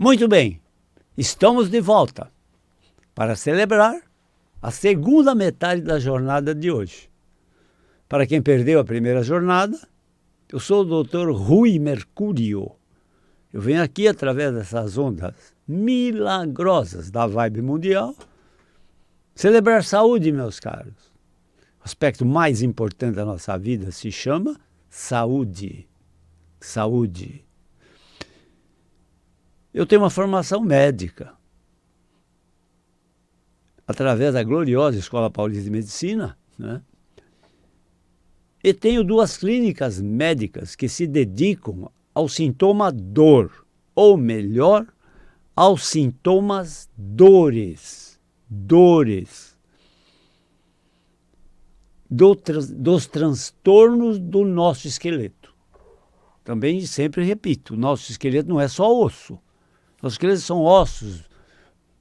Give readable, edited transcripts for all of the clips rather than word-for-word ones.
Muito bem, estamos de volta para celebrar a segunda metade da jornada de hoje. Para quem perdeu a primeira jornada, eu sou o Dr. Rui Mercúrio. Eu venho aqui através dessas ondas milagrosas da vibe mundial celebrar saúde, meus caros. O aspecto mais importante da nossa vida se chama saúde. Saúde. Eu tenho uma formação médica. Através da gloriosa Escola Paulista de Medicina, né? E tenho 2 clínicas médicas que se dedicam ao sintoma dor, ou melhor, aos sintomas dores. Dos transtornos do nosso esqueleto. Também sempre repito, o nosso esqueleto não é só osso. Nossos esqueletos são ossos,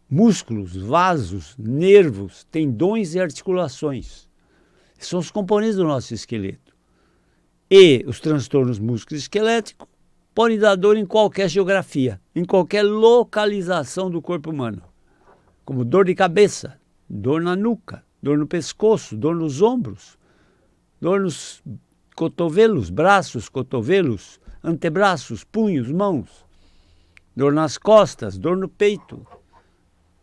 músculos, vasos, nervos, tendões e articulações. São os componentes do nosso esqueleto. E os transtornos músculo-esqueléticos podem dar dor em qualquer geografia, em qualquer localização do corpo humano. Como dor de cabeça, dor na nuca, dor no pescoço, dor nos ombros, dor nos cotovelos, braços, cotovelos, antebraços, punhos, mãos. Dor nas costas, dor no peito,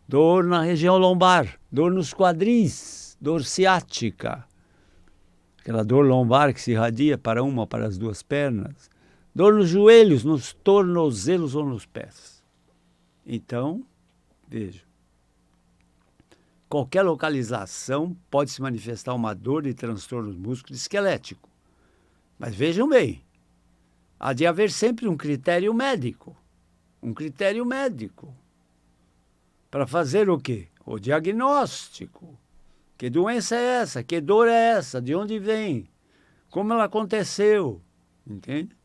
dor na região lombar, dor nos quadris, dor ciática. Aquela dor lombar que se irradia para uma ou para as 2 pernas. Dor nos joelhos, nos tornozelos ou nos pés. Então, veja, qualquer localização pode se manifestar uma dor de transtorno músculo-esquelético. Mas vejam bem, há de haver sempre um critério médico. Um critério médico. Para fazer o quê? O diagnóstico. Que doença é essa? Que dor é essa? De onde vem? Como ela aconteceu? Entende?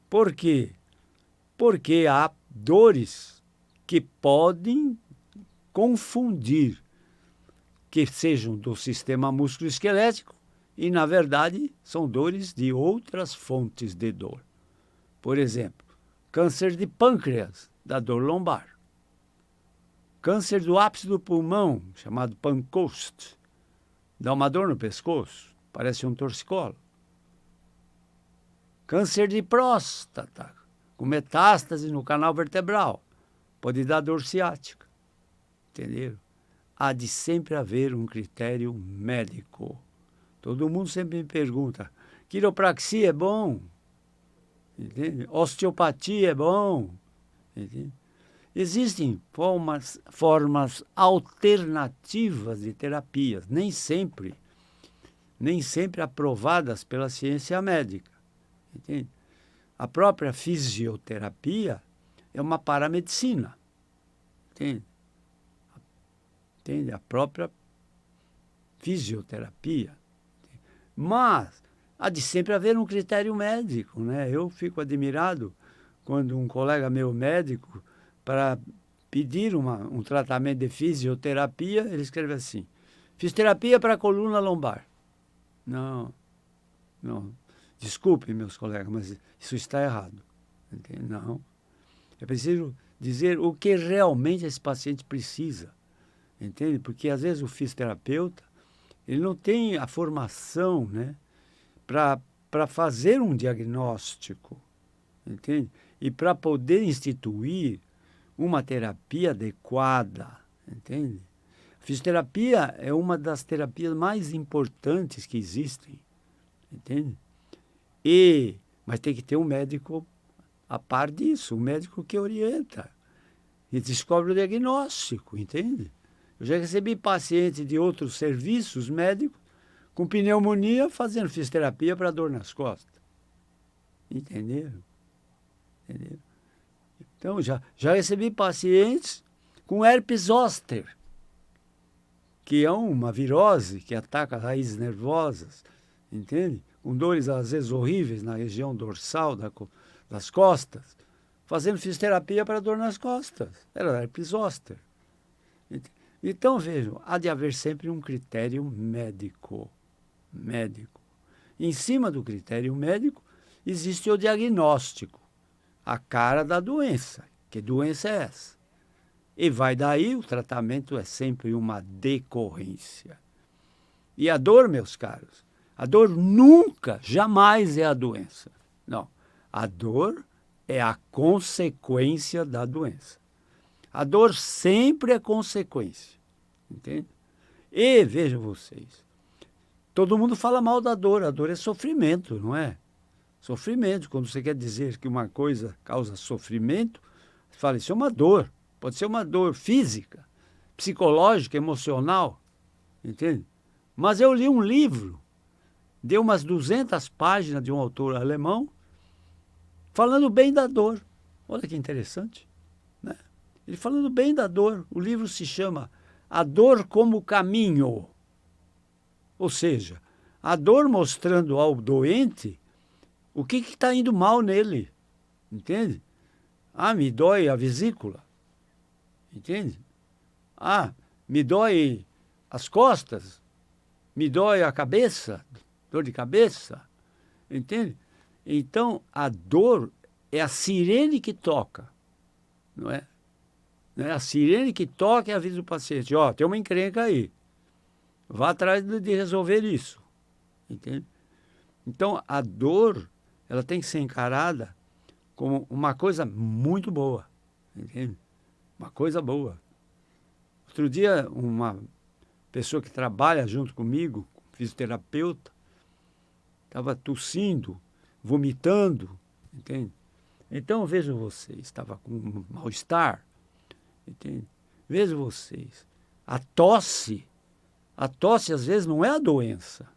Por quê? Porque há dores que podem confundir que sejam do sistema músculo-esquelético e, na verdade, são dores de outras fontes de dor. Por exemplo, câncer de pâncreas, da dor lombar. Câncer do ápice do pulmão, chamado Pancoast, dá uma dor no pescoço, parece um torcicolo. Câncer de próstata, com metástase no canal vertebral, pode dar dor ciática. Entenderam? Há de sempre haver um critério médico. Todo mundo sempre me pergunta, quiropraxia é bom? Entende? Osteopatia é bom. Entende? Existem formas alternativas de terapias, nem sempre aprovadas pela ciência médica. Entende? A própria fisioterapia é uma paramedicina. Entende? A própria fisioterapia. Mas há de sempre haver um critério médico, né? Eu fico admirado quando um colega meu médico, para pedir um tratamento de fisioterapia, ele escreve assim, fisioterapia para a coluna lombar. Não. Desculpe, meus colegas, mas isso está errado. Entende? Não. É preciso dizer o que realmente esse paciente precisa. Entende? Porque, às vezes, o fisioterapeuta ele não tem a formação, né, para fazer um diagnóstico, entende? E para poder instituir uma terapia adequada, entende? A fisioterapia é uma das terapias mais importantes que existem, entende? Mas tem que ter um médico a par disso, um médico que orienta e descobre o diagnóstico, entende? Eu já recebi pacientes de outros serviços médicos com pneumonia fazendo fisioterapia para dor nas costas. Entenderam? Então, já recebi pacientes com herpes zoster, que é uma virose que ataca as raízes nervosas, entende? Com dores, às vezes, horríveis na região dorsal das costas, fazendo fisioterapia para dor nas costas. Era herpes zoster. Então, vejam, há de haver sempre um critério médico. Em cima do critério médico, existe o diagnóstico, a cara da doença, Que doença é essa? E vai daí, o tratamento é sempre uma decorrência. E a dor, meus caros, a dor nunca, jamais é a doença. Não, a dor é a consequência da doença. A dor sempre é consequência, entende? E, vejam vocês, todo mundo fala mal da dor, a dor é sofrimento, não é? Sofrimento, quando você quer dizer que uma coisa causa sofrimento, você fala, isso é uma dor. Pode ser uma dor física, psicológica, emocional, entende? Mas eu li um livro, deu umas 200 páginas de um autor alemão, falando bem da dor. Olha que interessante, né? Ele falando bem da dor. O livro se chama A Dor como Caminho. Ou seja, a dor mostrando ao doente o que está indo mal nele, entende? Ah, me dói a vesícula, entende? Ah, me dói as costas, me dói a cabeça, dor de cabeça, entende? Então, a dor é a sirene que toca, não é? Não é a sirene que toca e avisa o paciente, ó, tem uma encrenca aí, vá atrás de resolver isso, entende? Então, a dor, ela tem que ser encarada como uma coisa muito boa, entende? Uma coisa boa. Outro dia, uma pessoa que trabalha junto comigo, fisioterapeuta, estava tossindo, vomitando, entende? Então, vejam vocês, estava com um mal-estar, entende? Vejam vocês, a tosse às vezes não é a doença,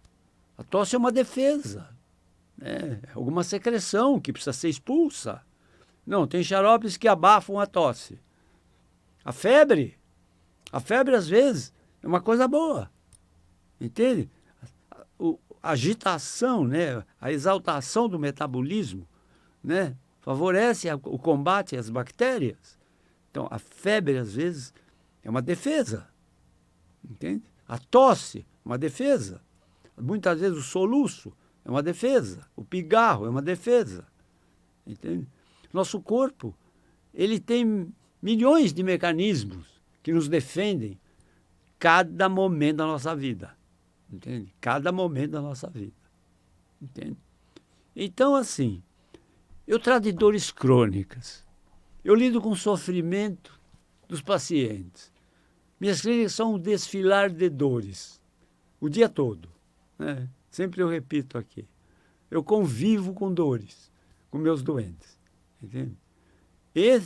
a tosse é uma defesa, né? É alguma secreção que precisa ser expulsa. Não, tem xaropes que abafam a tosse. A febre às vezes é uma coisa boa, entende? A agitação, né? A exaltação do metabolismo, né? Favorece o combate às bactérias. Então, a febre, às vezes, é uma defesa, entende? A tosse, uma defesa. Muitas vezes o soluço é uma defesa. O pigarro é uma defesa, entende? Nosso corpo, ele tem milhões de mecanismos que nos defendem cada momento da nossa vida, entende? Cada momento da nossa vida, entende? Então, assim, eu trato de dores crônicas. Eu lido com o sofrimento dos pacientes. Minhas clínicas são um desfilar de dores, o dia todo, né? Sempre eu repito aqui. Eu convivo com dores, com meus doentes, entende? E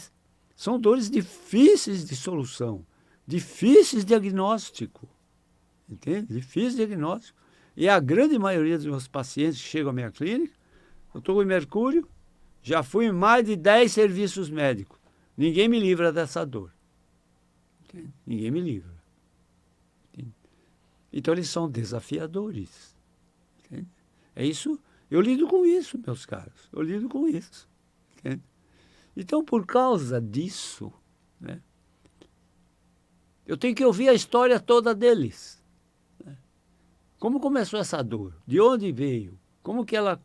são dores difíceis de solução, difíceis de diagnóstico, entende? Difícil de diagnóstico. E a grande maioria dos meus pacientes que chegam à minha clínica, eu estou com mercúrio, já fui em mais de 10 serviços médicos. Ninguém me livra dessa dor. Entende? Ninguém me livra. Entende? Então, eles são desafiadores. Entende? É isso. Eu lido com isso, meus caros. Eu lido com isso. Entende? Então, por causa disso, né, eu tenho que ouvir a história toda deles. Né? Como começou essa dor? De onde veio? Como que ela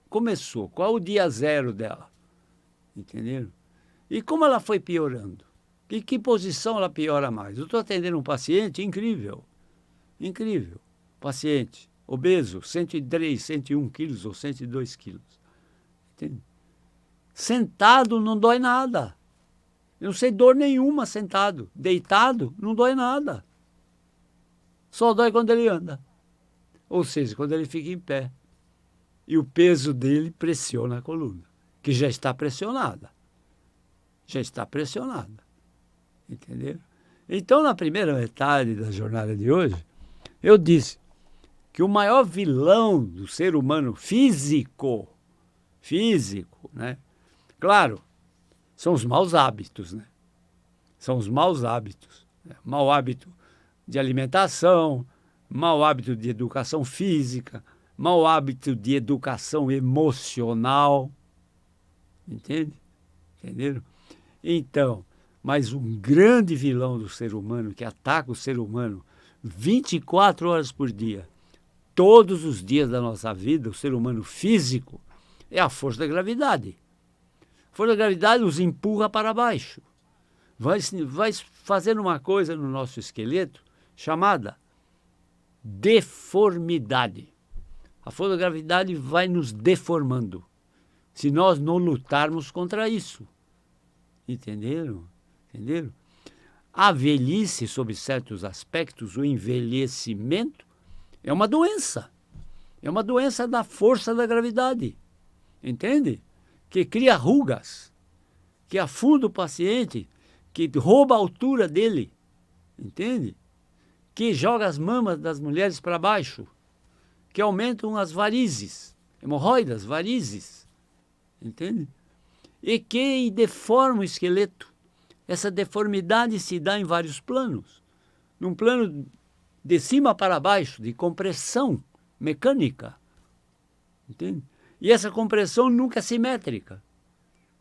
começou? Qual o dia zero dela? Entenderam? E como ela foi piorando? Em que posição ela piora mais? Eu estou atendendo um paciente incrível. Incrível. Paciente obeso, 103, 101 quilos ou 102 quilos. Entende? Sentado não dói nada. Eu não sei dor nenhuma sentado. Deitado não dói nada. Só dói quando ele anda. Ou seja, quando ele fica em pé. E o peso dele pressiona a coluna, que já está pressionada. Já está pressionada. Entendeu? Então, na primeira metade da jornada de hoje, eu disse que o maior vilão do ser humano físico, né? Claro, são os maus hábitos, né? São os maus hábitos. Né? Mau hábito de alimentação, mau hábito de educação física, mau hábito de educação emocional. Entende? Entenderam? Então, mas um grande vilão do ser humano, que ataca o ser humano 24 horas por dia, todos os dias da nossa vida, o ser humano físico, é a força da gravidade. força da gravidade nos empurra para baixo. Vai fazendo uma coisa no nosso esqueleto chamada deformidade. A força da gravidade vai nos deformando se nós não lutarmos contra isso. Entenderam? Entenderam? A velhice, sob certos aspectos, o envelhecimento, é uma doença. É uma doença da força da gravidade. Entende? Que cria rugas, que afunda o paciente, que rouba a altura dele. Entende? Que joga as mamas das mulheres para baixo, que aumentam as varizes, hemorroidas, varizes. Entende? E que deforma o esqueleto. Essa deformidade se dá em vários planos. Num plano de cima para baixo, de compressão mecânica. Entende? E essa compressão nunca é simétrica.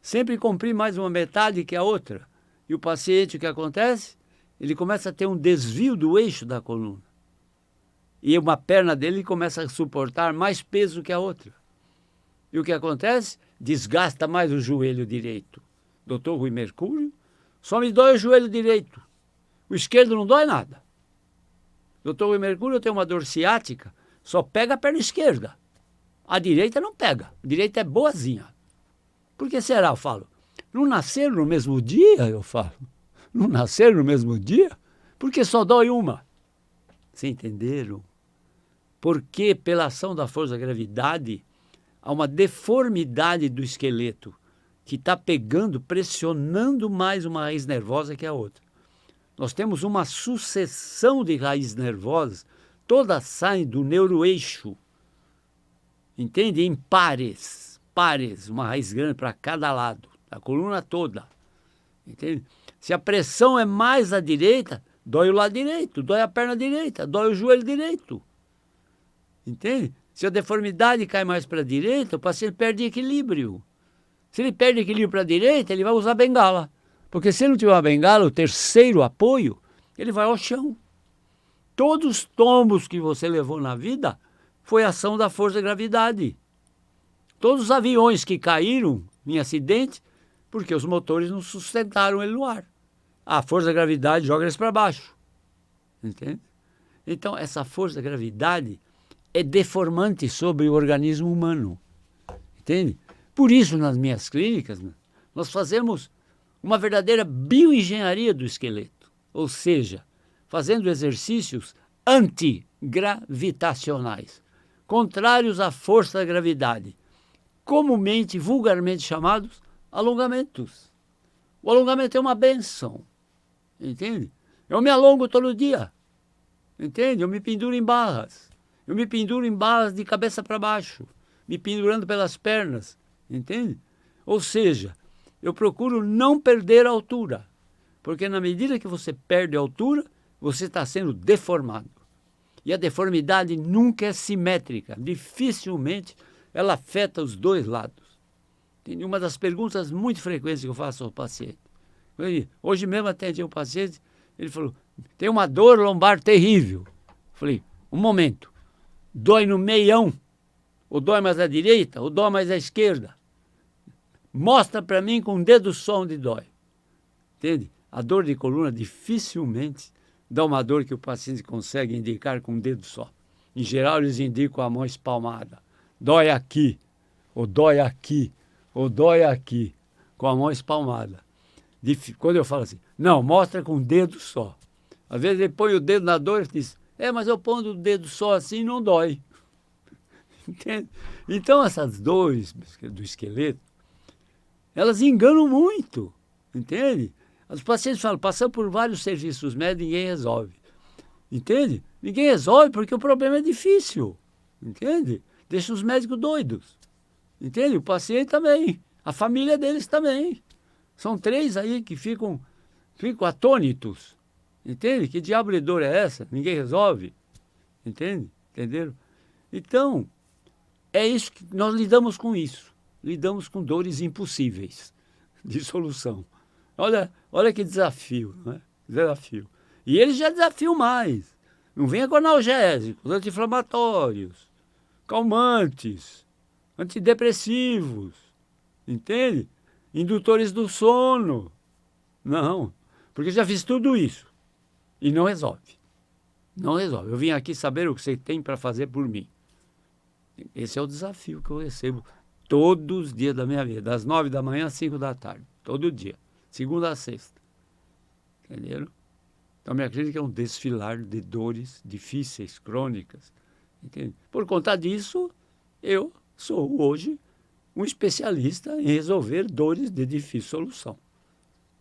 Sempre comprime mais uma metade que a outra. E o paciente, o que acontece? Ele começa a ter um desvio do eixo da coluna. E uma perna dele começa a suportar mais peso que a outra. E o que acontece? Desgasta mais o joelho direito. Dr. Rui Mercúrio, só me dói o joelho direito. O esquerdo não dói nada. Dr. Rui Mercúrio tem uma dor ciática, só pega a perna esquerda. A direita não pega. A direita é boazinha. Por que será, eu falo? Não nasceram no mesmo dia, eu falo. Não nasceram no mesmo dia? Porque só dói uma. Vocês entenderam? Porque pela ação da força da gravidade, há uma deformidade do esqueleto que está pegando, pressionando mais uma raiz nervosa que a outra. Nós temos uma sucessão de raízes nervosas, todas saem do neuroeixo. Entende? Em pares, uma raiz grande para cada lado, a coluna toda. Entende? Se a pressão é mais à direita, dói o lado direito, dói a perna direita, dói o joelho direito. Entende? Se a deformidade cai mais para a direita, o paciente perde equilíbrio. Se ele perde equilíbrio para a direita, ele vai usar bengala. Porque se ele não tiver uma bengala, o terceiro apoio, ele vai ao chão. Todos os tombos que você levou na vida foi ação da força da gravidade. Todos os aviões que caíram em acidente, porque os motores não sustentaram ele no ar. A força da gravidade joga eles para baixo. Entende? Então, essa força da gravidade é deformante sobre o organismo humano. Entende? Por isso, nas minhas clínicas, nós fazemos uma verdadeira bioengenharia do esqueleto. Ou seja, fazendo exercícios antigravitacionais, contrários à força da gravidade, comumente, vulgarmente chamados alongamentos. O alongamento é uma benção, entende? Eu me alongo todo dia, entende? Eu me penduro em barras. Eu me penduro em barras de cabeça para baixo, me pendurando pelas pernas, entende? Ou seja, eu procuro não perder a altura, porque na medida que você perde a altura, você está sendo deformado. E a deformidade nunca é simétrica, dificilmente ela afeta os dois lados. Tem uma das perguntas muito frequentes que eu faço ao paciente. Hoje mesmo atendi um paciente, ele falou, tem uma dor lombar terrível. Eu falei, um momento, dói no meião, ou dói mais à direita, ou dói mais à esquerda. Mostra para mim com o dedo só onde dói. Entende? A dor de coluna dificilmente dá uma dor que o paciente consegue indicar com um dedo só. Em geral, eles indicam a mão espalmada. Dói aqui, ou dói aqui, ou dói aqui, com a mão espalmada. Quando eu falo assim, não, mostra com um dedo só. Às vezes ele põe o dedo na dor e diz, mas eu pondo o dedo só assim não dói. Entende? Então essas dores do esqueleto, elas enganam muito, entende? Os pacientes falam, passando por vários serviços médicos, ninguém resolve. Entende? Ninguém resolve porque o problema é difícil, entende? Deixa os médicos doidos, entende? O paciente também, a família deles também. São 3 aí que ficam atônitos, entende? Que diabo de dor é essa? Ninguém resolve, entende? Entenderam? Então, é isso que nós lidamos com isso. Lidamos com dores impossíveis de solução. Olha que desafio, né? Desafio. E eles já desafiam mais. Não venha com analgésicos, anti-inflamatórios, calmantes, antidepressivos, entende? indutores do sono. Não, porque eu já fiz tudo isso e não resolve. Não resolve. Eu vim aqui saber o que você tem para fazer por mim. Esse é o desafio que eu recebo todos os dias da minha vida, das 9 da manhã às 5 da tarde, todo dia, segunda a sexta. Entenderam? Então, minha clínica é um desfilar de dores difíceis, crônicas. Entende? Por conta disso, eu sou hoje um especialista em resolver dores de difícil solução.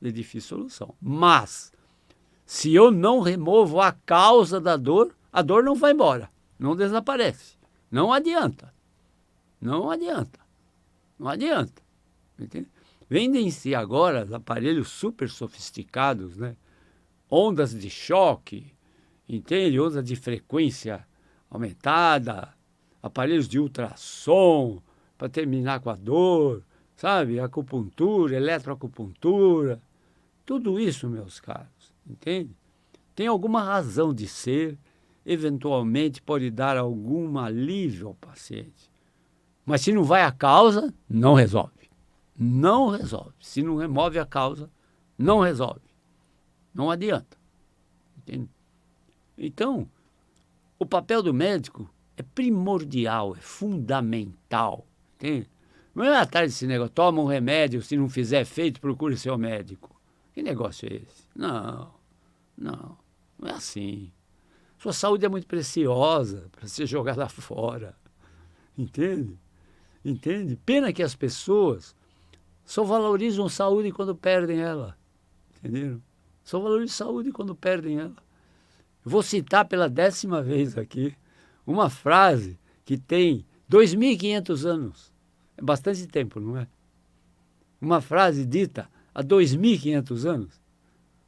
De difícil solução. Mas, se eu não removo a causa da dor, a dor não vai embora, não desaparece. Não adianta. Não adianta. Não adianta. Entende? Vendem-se agora aparelhos super sofisticados, né? Ondas de choque, entende? Ondas de frequência aumentada, aparelhos de ultrassom para terminar com a dor, sabe? Acupuntura, eletroacupuntura, tudo isso, meus caros, entende? Tem alguma razão de ser, eventualmente pode dar algum alívio ao paciente. Mas se não vai à causa, não resolve. Não resolve. Se não remove a causa, não resolve. Não adianta. Entende? Então, o papel do médico é primordial, é fundamental. Entende? Não é atrás desse negócio, toma um remédio, se não fizer efeito, procure seu médico. Que negócio é esse? Não é assim. Sua saúde é muito preciosa para ser jogada fora. Entende? Entende? Pena que as pessoas só valorizam saúde quando perdem ela. Entenderam? Só valorizam saúde quando perdem ela. Vou citar pela 10ª vez aqui uma frase que tem 2.500 anos. É bastante tempo, não é? Uma frase dita há 2.500 anos.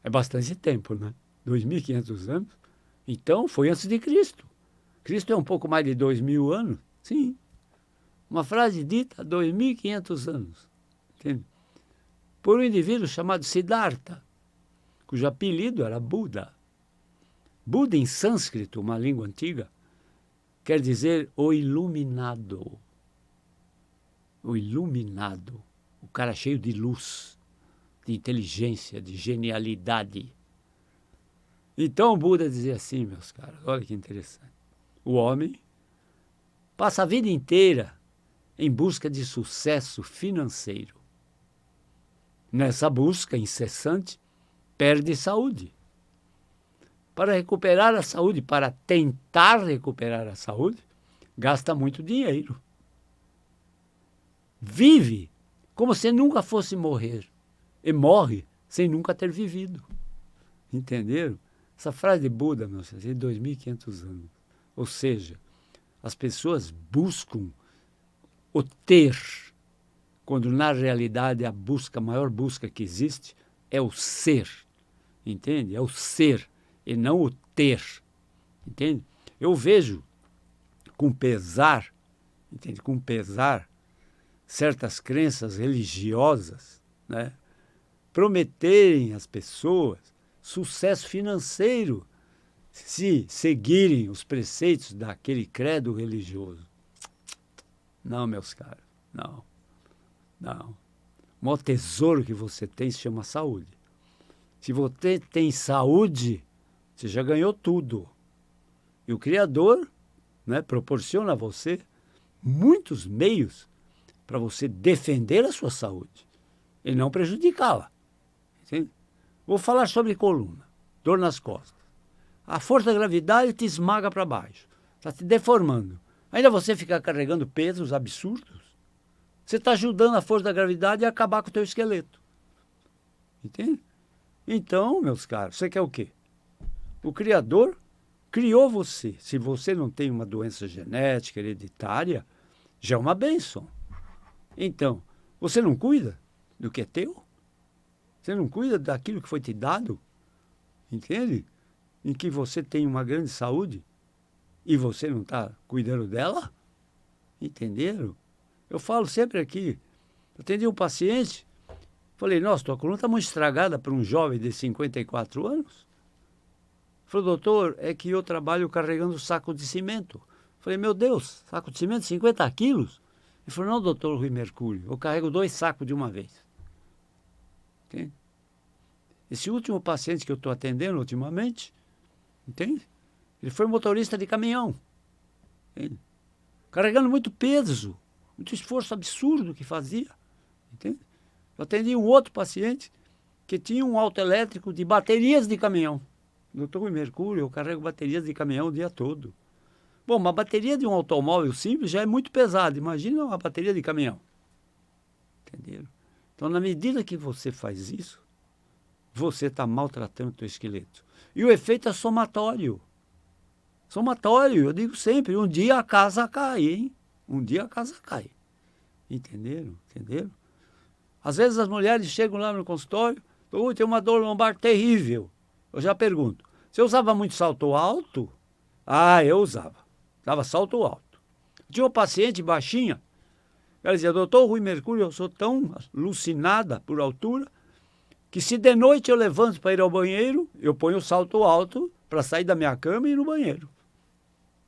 É bastante tempo, né? 2.500 anos. Então, foi antes de Cristo. Cristo é um pouco mais de 2.000 anos. Sim. Uma frase dita há 2.500 anos. Entende? Por um indivíduo chamado Siddhartha, cujo apelido era Buda. Buda, em sânscrito, uma língua antiga, quer dizer o iluminado. O iluminado. O cara cheio de luz, de inteligência, de genialidade. Então Buda dizia assim, meus caras, olha que interessante. O homem passa a vida inteira em busca de sucesso financeiro. Nessa busca incessante, perde saúde. Para recuperar a saúde, para tentar recuperar a saúde, gasta muito dinheiro. Vive como se nunca fosse morrer e morre sem nunca ter vivido. Entenderam? Essa frase de Buda, meus filhos, tem 2.500 anos. Ou seja, as pessoas buscam o ter, quando na realidade a maior busca que existe é o ser. Entende? É o ser e não o ter. Entende? Eu vejo com pesar, entende? Com pesar, certas crenças religiosas, né, prometerem às pessoas sucesso financeiro se seguirem os preceitos daquele credo religioso. Não, meus caros, não. O maior tesouro que você tem se chama saúde. Se você tem saúde, você já ganhou tudo. E o Criador, né, proporciona a você muitos meios para você defender a sua saúde e não prejudicá-la. Entende? Vou falar sobre coluna, dor nas costas. A força da gravidade te esmaga para baixo, está te deformando. Ainda você fica carregando pesos absurdos, você está ajudando a força da gravidade a acabar com o teu esqueleto. Entende? Então, meus caros, você quer o quê? O Criador criou você. Se você não tem uma doença genética, hereditária, já é uma bênção. Então, você não cuida do que é teu? Você não cuida daquilo que foi te dado? Entende? Em que você tem uma grande saúde e você não está cuidando dela? Entenderam? Eu falo sempre aqui. Eu atendi um paciente, falei, nossa, tua coluna está muito estragada para um jovem de 54 anos. Falei, doutor, é que eu trabalho carregando saco de cimento. Falei, meu Deus, saco de cimento, 50 quilos? Ele falou, não, doutor Rui Mercúrio, eu carrego 2 sacos de uma vez. Entende? Esse último paciente que eu estou atendendo ultimamente, entende? Ele foi motorista de caminhão, entende? Carregando muito peso, muito esforço absurdo que fazia, entende? Eu atendi um outro paciente que tinha um autoelétrico de baterias de caminhão. Eu estou em Mercúrio, eu carrego baterias de caminhão o dia todo. Bom, uma bateria de um automóvel simples já é muito pesada, imagina uma bateria de caminhão. Entenderam? Então, na medida que você faz isso, você está maltratando o teu esqueleto. E o efeito é somatório. Somatório, eu digo sempre, um dia a casa cai, hein? Um dia a casa cai. Entenderam? Entenderam? Às vezes as mulheres chegam lá no consultório, tem uma dor lombar terrível. Eu já pergunto, você usava muito salto alto? Ah, eu usava. Usava salto alto. Tinha uma paciente baixinha, ela dizia, doutor Rui Mercúrio, eu sou tão alucinada por altura, que se de noite eu levanto para ir ao banheiro, eu ponho o salto alto para sair da minha cama e ir no banheiro.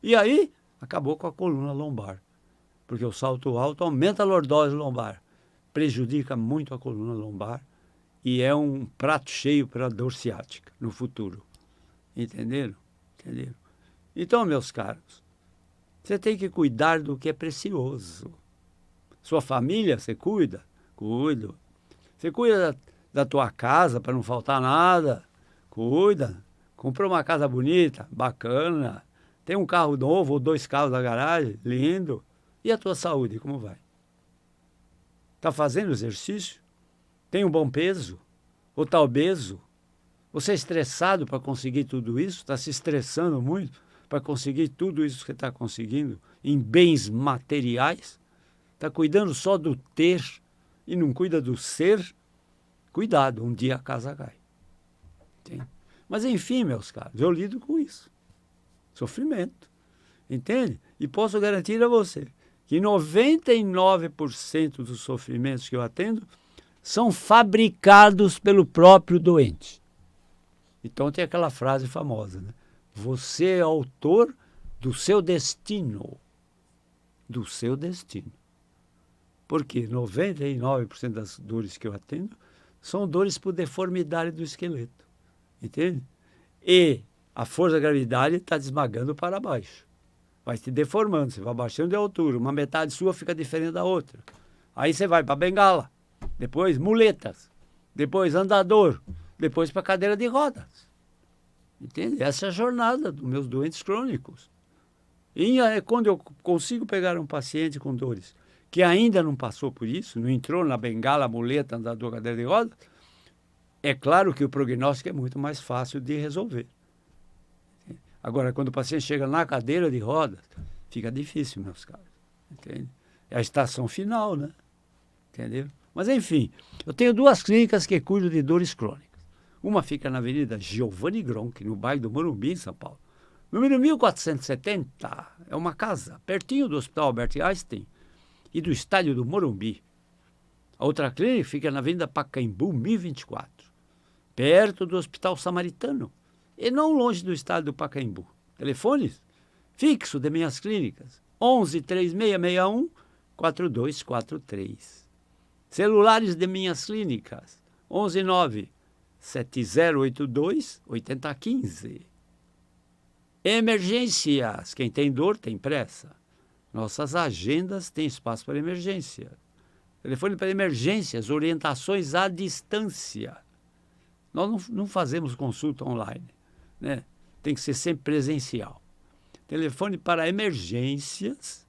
E aí, acabou com a coluna lombar. Porque o salto alto aumenta a lordose lombar, prejudica muito a coluna lombar e é um prato cheio para a dor ciática no futuro. Entenderam? Entenderam? Então, meus caros, você tem que cuidar do que é precioso. Sua família, você cuida? Cuido. Você cuida da tua casa para não faltar nada? Cuida. Comprou uma casa bonita? Bacana. Tem um carro novo ou 2 carros na garagem? Lindo. E a tua saúde, como vai? Está fazendo exercício? Tem um bom peso? Ou está obeso? Você é estressado para conseguir tudo isso? Está se estressando muito para conseguir tudo isso que está conseguindo em bens materiais? Está cuidando só do ter e não cuida do ser? Cuidado, um dia a casa cai. Entende? Mas enfim, meus caros, eu lido com isso. Sofrimento. Entende? E posso garantir a você que 99% dos sofrimentos que eu atendo são fabricados pelo próprio doente. Então tem aquela frase famosa, né? Você é autor do seu destino. Do seu destino. Porque 99% das dores que eu atendo são dores por deformidade do esqueleto. Entende? E a força da gravidade está desmagando para baixo. Vai te deformando, você vai baixando de altura. Uma metade sua fica diferente da outra. Aí você vai para bengala. Depois muletas. Depois andador. Depois para cadeira de rodas. Entende? Essa é a jornada dos meus doentes crônicos. E quando eu consigo pegar um paciente com dores que ainda não passou por isso, não entrou na bengala, muleta, andador, cadeira de rodas, é claro que o prognóstico é muito mais fácil de resolver. Agora, quando o paciente chega na cadeira de rodas, fica difícil, meus caros. Entende? É a estação final, né? Entendeu? Mas, enfim, eu tenho 2 clínicas que cuidam de dores crônicas. Uma fica na Avenida Giovanni Gronchi, no bairro do Morumbi, em São Paulo. Número 1470, é uma casa pertinho do Hospital Albert Einstein e do Estádio do Morumbi. A outra clínica fica na Avenida Pacaembu, 1024, perto do Hospital Samaritano e não longe do Estádio do Pacaembu. Telefones fixo de minhas clínicas, 11 3661 4243. Celulares de minhas clínicas, 119 7082 8015. Emergências, quem tem dor tem pressa. Nossas agendas têm espaço para emergência. Telefone para emergências, orientações à distância. Nós não fazemos consulta online, né? Tem que ser sempre presencial. Telefone para emergências,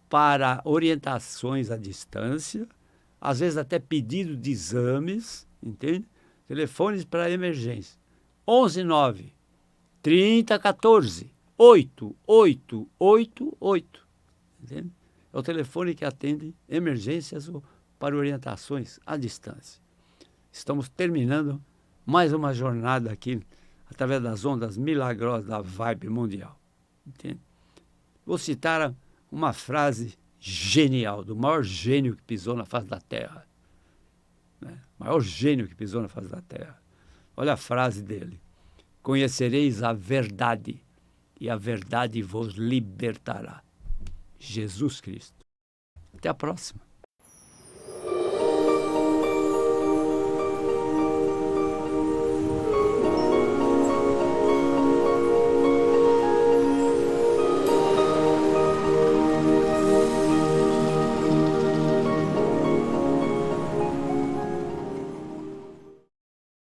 para orientações à distância, às vezes até pedido de exames, entende? Telefones para emergência. 119 3014 8888. Entende? É o telefone que atende emergências ou para orientações à distância. Estamos terminando mais uma jornada aqui através das ondas milagrosas da Vibe Mundial. Entende? Vou citar uma frase genial do maior gênio que pisou na face da Terra. Né? O maior gênio que pisou na face da Terra. Olha a frase dele. Conhecereis a verdade, e a verdade vos libertará. Jesus Cristo. Até a próxima.